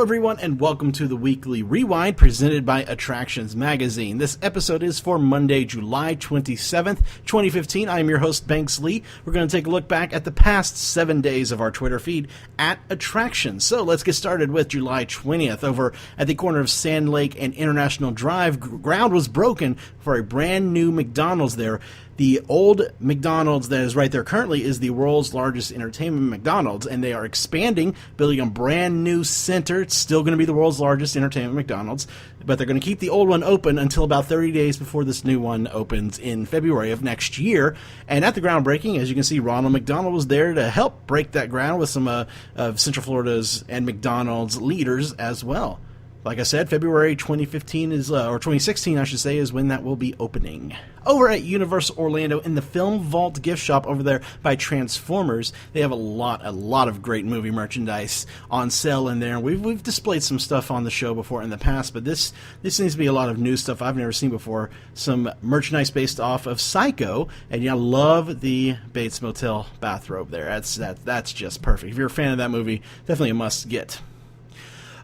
Hello everyone and welcome to the Weekly Rewind presented by Attractions Magazine. This episode is for Monday, July 27th, 2015. I am your host, Banks Lee. We're going to take a look back at the past 7 days of our Twitter feed at Attractions. So let's get started with July 20th. Over at the corner of Sand Lake and International Drive, ground was broken for a brand new McDonald's there. The old McDonald's that is right there currently is the world's largest entertainment McDonald's, and they are expanding, building a brand new center. It's still going to be the world's largest entertainment McDonald's, but they're going to keep the old one open until about 30 days before this new one opens in February of next year. And at the groundbreaking, as you can see, Ronald McDonald was there to help break that ground with some of Central Florida's and McDonald's leaders as well. Like I said, February 2015 is, or 2016, I should say, is when that will be opening. Over at Universal Orlando in the Film Vault gift shop over there by Transformers, they have a lot of great movie merchandise on sale in there. We've displayed some stuff on the show before in the past, but this seems to be a lot of new stuff I've never seen before. Some merchandise based off of Psycho, and I love the Bates Motel bathrobe there. That's just perfect. If you're a fan of that movie, definitely a must get.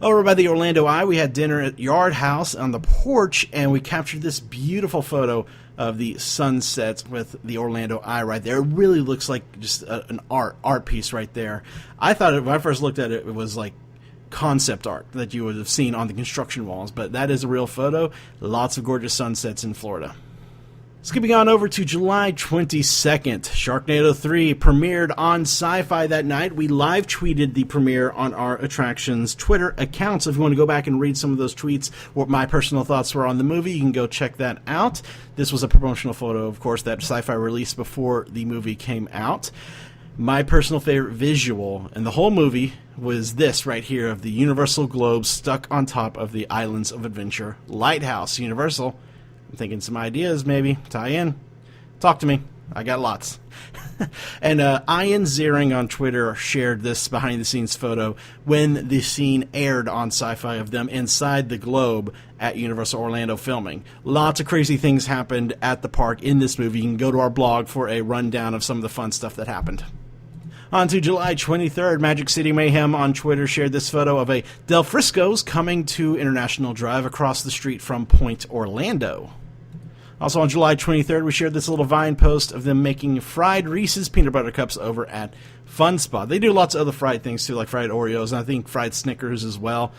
Over by the Orlando Eye, we had dinner at Yard House on the porch, and we captured this beautiful photo of the sunset with the Orlando Eye right there. It really looks like just an art piece right there. I thought when I first looked at it, it was like concept art that you would have seen on the construction walls, but that is a real photo. Lots of gorgeous sunsets in Florida. Skipping on over to July 22nd, Sharknado III premiered on SciFi that night. We live tweeted the premiere on our Attractions Twitter account, so if you want to go back and read some of those tweets, what my personal thoughts were on the movie, you can go check that out. This was a promotional photo, of course, that SciFi released before the movie came out. My personal favorite visual in the whole movie was this right here of the Universal Globe stuck on top of the Islands of Adventure Lighthouse. Universal, I'm thinking some ideas, maybe. Tie in. Talk to me. I got lots. And Ian Ziering on Twitter shared this behind-the-scenes photo when the scene aired on SciFi of them inside the Globe at Universal Orlando filming. Lots of crazy things happened at the park in this movie. You can go to our blog for a rundown of some of the fun stuff that happened. On to July 23rd, Magic City Mayhem on Twitter shared this photo of a Del Frisco's coming to International Drive across the street from Point Orlando. Also on July 23rd, we shared this little Vine post of them making fried Reese's Peanut Butter Cups over at Fun Spot. They do lots of other fried things too, like fried Oreos, and I think fried Snickers as well.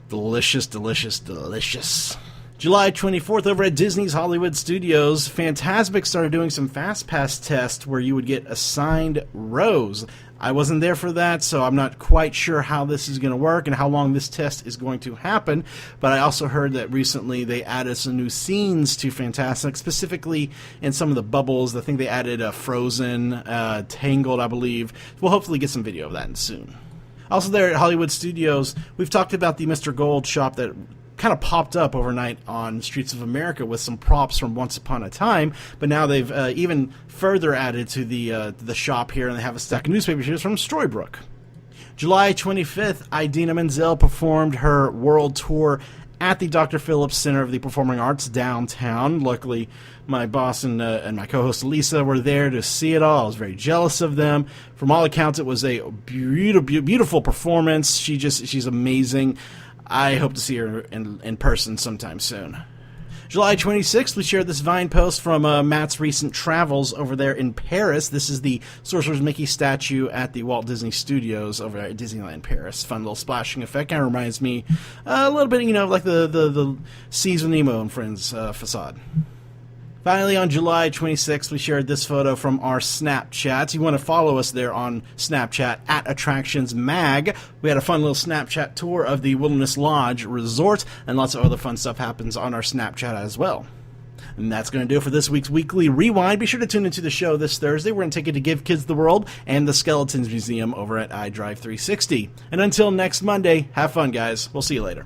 Delicious, delicious, delicious. July 24th, over at Disney's Hollywood Studios, Fantasmic started doing some Fast Pass tests where you would get assigned rows. I wasn't there for that, so I'm not quite sure how this is going to work and how long this test is going to happen, but I also heard that recently they added some new scenes to Fantasmic, specifically in some of the bubbles. I think they added Frozen, Tangled, I believe. We'll hopefully get some video of that soon. Also there at Hollywood Studios, we've talked about the Mr. Gold shop that kind of popped up overnight on Streets of America with some props from Once Upon a Time, but now they've even further added to the shop here, and they have a stack of newspapers here from Storybrooke. July 25th, Idina Menzel performed her world tour at the Dr. Phillips Center of the Performing Arts downtown. Luckily, my boss and my co-host Lisa were there to see it all. I was very jealous of them. From all accounts, it was a beautiful performance. She's amazing. I hope to see her in person sometime soon. July 26th, we shared this Vine post from Matt's recent travels over there in Paris. This is the Sorcerer's Mickey statue at the Walt Disney Studios over at Disneyland Paris. Fun little splashing effect. Kind of reminds me a little bit, like the Seas with Nemo and Friends facade. Finally, on July 26th, we shared this photo from our Snapchats. You want to follow us there on Snapchat at Attractions Mag. We had a fun little Snapchat tour of the Wilderness Lodge Resort, and lots of other fun stuff happens on our Snapchat as well. And that's going to do it for this week's Weekly Rewind. Be sure to tune into the show this Thursday. We're going to take you to Give Kids the World and the Skeletons Museum over at iDrive 360. And until next Monday, have fun, guys. We'll see you later.